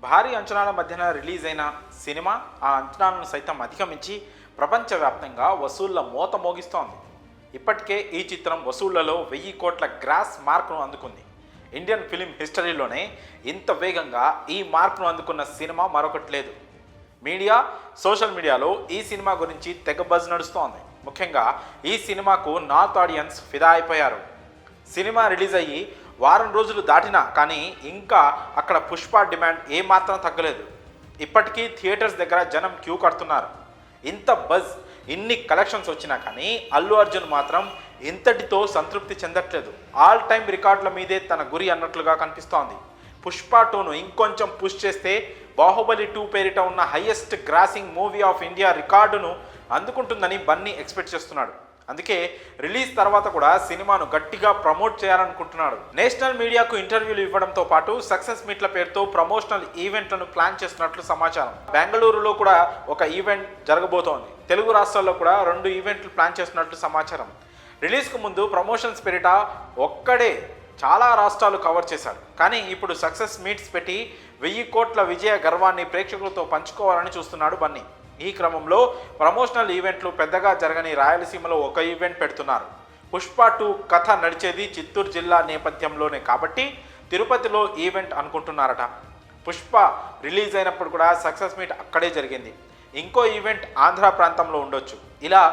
భారీ అంచనాల మధ్యన రిలీజ్ అయిన సినిమా ఆ అంచనాలను సైతం అధిగమించి ప్రపంచవ్యాప్తంగా వసూళ్ల మోత మోగిస్తోంది. ఇప్పటికే ఈ చిత్రం వసూళ్లలో 1000 కోట్ల గ్రాస్ మార్క్ను అందుకుంది. ఇండియన్ ఫిలిం హిస్టరీలోనే ఇంత వేగంగా ఈ మార్క్ను అందుకున్న సినిమా మరొకటి లేదు. మీడియా, సోషల్ మీడియాలో ఈ సినిమా గురించి తెగ బజ్ నడుస్తోంది. ముఖ్యంగా ఈ సినిమాకు నార్త్ ఆడియన్స్ ఫిదా అయిపోయారు. సినిమా రిలీజ్ అయ్యి వారం రోజులు దాటినా కానీ ఇంకా అక్కడ పుష్ప డిమాండ్ ఏమాత్రం తగ్గలేదు. ఇప్పటికీ థియేటర్స్ దగ్గర జనం క్యూ కడుతున్నారు. ఇంత బజ్, ఇన్ని కలెక్షన్స్ వచ్చినా కానీ అల్లు అర్జున్ మాత్రం ఇంతటితో సంతృప్తి చెందట్లేదు. ఆల్ టైమ్ రికార్డుల మీదే తన గురి అన్నట్లుగా కనిపిస్తోంది. పుష్ప 2ను ఇంకొంచెం పుష్ చేస్తే బాహుబలి 2 పేరిట ఉన్న highest grossing movie of India రికార్డును అందుకుంటుందని బన్నీ ఎక్స్పెక్ట్ చేస్తున్నాడు. అందుకే రిలీజ్ తర్వాత కూడా సినిమాను గట్టిగా ప్రమోట్ చేయాలనుకుంటున్నాడు. నేషనల్ మీడియాకు ఇంటర్వ్యూలు ఇవ్వడంతో పాటు సక్సెస్ మీట్ల పేరుతో ప్రమోషనల్ ఈవెంట్లను ప్లాన్ చేస్తున్నట్లు సమాచారం. బెంగళూరులో కూడా ఒక ఈవెంట్ జరగబోతోంది. తెలుగు రాష్ట్రాల్లో కూడా 2 ఈవెంట్లు ప్లాన్ చేస్తున్నట్లు సమాచారం. రిలీజ్కు ముందు ప్రమోషన్స్ పేరిట ఒక్కడే చాలా రాష్ట్రాలు కవర్ చేశాడు. కానీ ఇప్పుడు సక్సెస్ మీట్స్ పెట్టి 1000 కోట్ల విజయ గర్వాన్ని ప్రేక్షకులతో పంచుకోవాలని చూస్తున్నాడు బన్నీ. ఈ క్రమంలో ప్రమోషనల్ ఈవెంట్లు పెద్దగా జరగని రాయలసీమలో ఒక ఈవెంట్ పెడుతున్నారు. పుష్ప 2 కథ నడిచేది చిత్తూరు జిల్లా నేపథ్యంలోనే కాబట్టి తిరుపతిలో ఈవెంట్ అనుకుంటున్నారట. పుష్ప రిలీజ్ అయినప్పుడు కూడా సక్సెస్ మీట్ అక్కడే జరిగింది. ఇంకో ఈవెంట్ ఆంధ్ర ప్రాంతంలో ఉండొచ్చు. ఇలా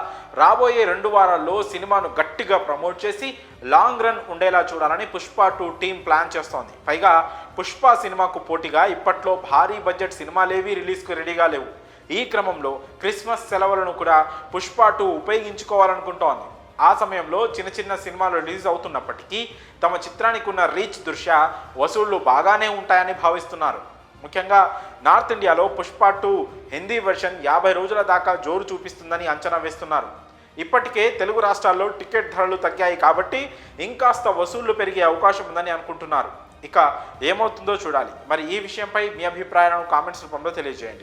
రాబోయే 2 వారాల్లో సినిమాను గట్టిగా ప్రమోట్ చేసి లాంగ్ రన్ ఉండేలా చూడాలని పుష్ప 2 టీం ప్లాన్ చేస్తోంది. పైగా పుష్ప సినిమాకు పోటీగా ఇప్పట్లో భారీ బడ్జెట్ సినిమాలేవి రిలీజ్కు రెడీగా లేవు. ఈ క్రమంలో క్రిస్మస్ సెలవులను కూడా పుష్ప 2 ఉపయోగించుకోవాలనుకుంటోంది. ఆ సమయంలో చిన్న చిన్న సినిమాలు రిలీజ్ అవుతున్నప్పటికీ తమ చిత్రానికి ఉన్న రీచ్ దృష్ట్యా వసూళ్లు బాగానే ఉంటాయని భావిస్తున్నారు. ముఖ్యంగా నార్త్ ఇండియాలో పుష్ప 2 హిందీ వెర్షన్ 50 రోజుల దాకా జోరు చూపిస్తుందని అంచనా వేస్తున్నారు. ఇప్పటికే తెలుగు రాష్ట్రాల్లో టికెట్ ధరలు తగ్గాయి కాబట్టి ఇంకాస్త వసూళ్లు పెరిగే అవకాశం ఉందని అనుకుంటున్నారు. ఇక ఏమవుతుందో చూడాలి. మరి ఈ విషయంపై మీ అభిప్రాయాలను కామెంట్స్ రూపంలో తెలియజేయండి.